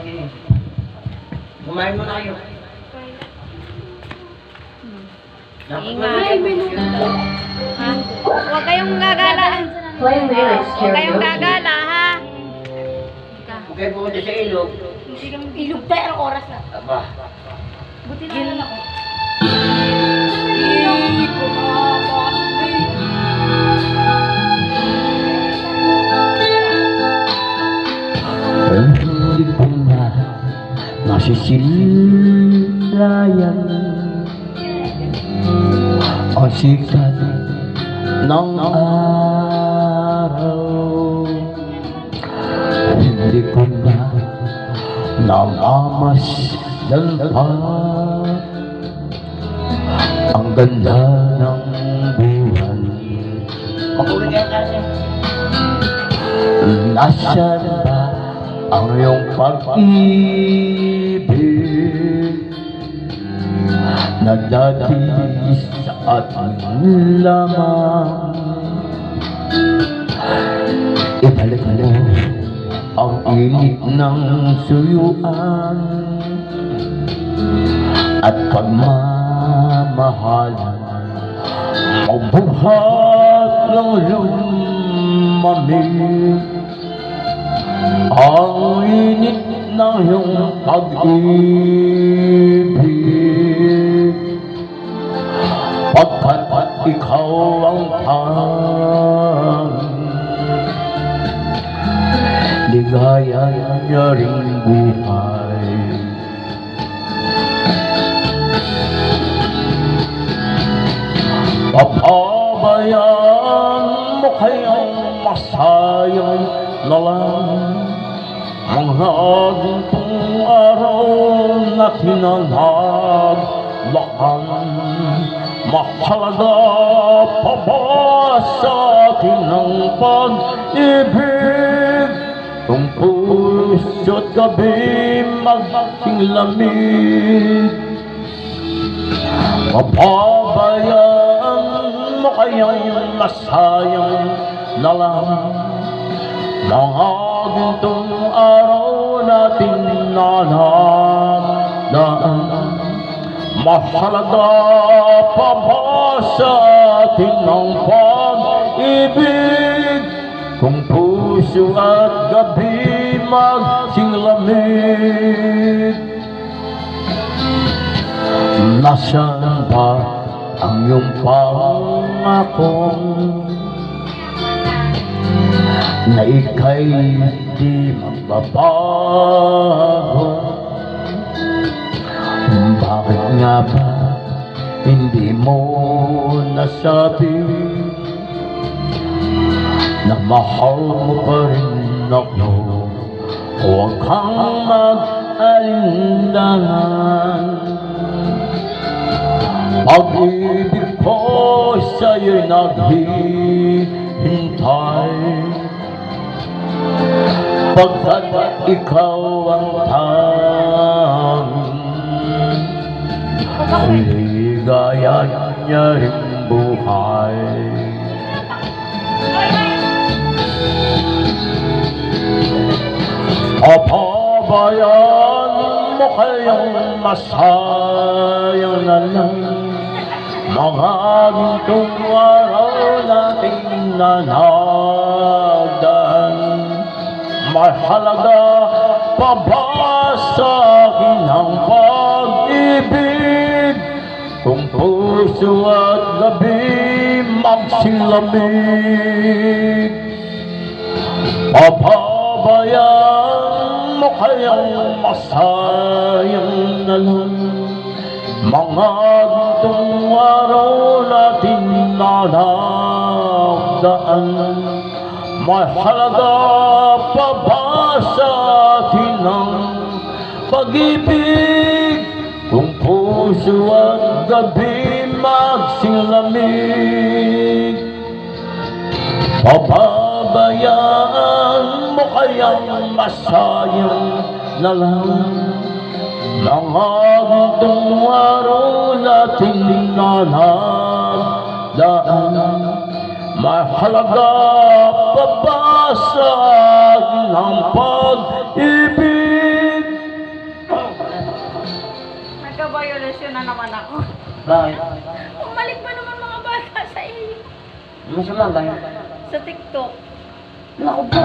sige. Kumain mo na kayo. Ingat. Ha? Huwag kayong gagala. Playing lyrics Huwag kayong karaoke. gagala, ha? Huwag kayo pumunta sa ilog. Ilog tayo, ang oras na. Aba. Buti na lang ako. Hindi ko na nasisilayan ang sikat ng araw. Hindi ko na namamasdan pa ang ganda ng buwan. Makulit yan kanya. Nasaan ba ang iyong pag-ibig na dati sa atin lamang? Ibalik mo ang init ng suyuan at pagmamahalan. Magbuhat ng lumamig ang init ng iyong pag-ibig, pagkat ikaw ang tanging ligaya niya ring buhay. Papabayaan mo kayang masayang na lang mga gintong araw na tinanaglaan. Mahalaga pa ba sa atin ang pag-ibig kung puso't gabi magsinglamig? Papabayaan mo kayang masayang na lang mga gintong araw natin nanagdaan. Mahalaga pa ba sa atin ang pag-ibig kung puso at gabi magsinglamig? Nasaan ba ang iyong pangakong na ika'y di magbabago? Bakit nga ba hindi mo nasabi na mahal mo pa rin ako? Huwag kang mag-alinlangan. Pag-ibig ko sa'yo'y naghihintay, pagkat ikaw ang tanging ligaya niya ring buhay. Papabayaan mo kayang masayang na lang mga gintong araw nating nanagdaan. Mahalaga pa ba sa akin ang pag-ibig kung puso at gabi magsinglamig? Papabayaan mo kayang masayang na lang mga gintong araw natin nanagdaan. Mahalaga pa ba sa atin ang pag-ibig kung puso at gabi magsinglamig? Papabayaan mo kayang masayang na lang mga gintong araw natin nanagdaan. Mahalaga pa ba sa akin ang pag-ibig Binabayolasyon na naman ako. Bakit? Umalik ba naman mga bata sa iyo? Masama ba yun? Sa TikTok. Naku po.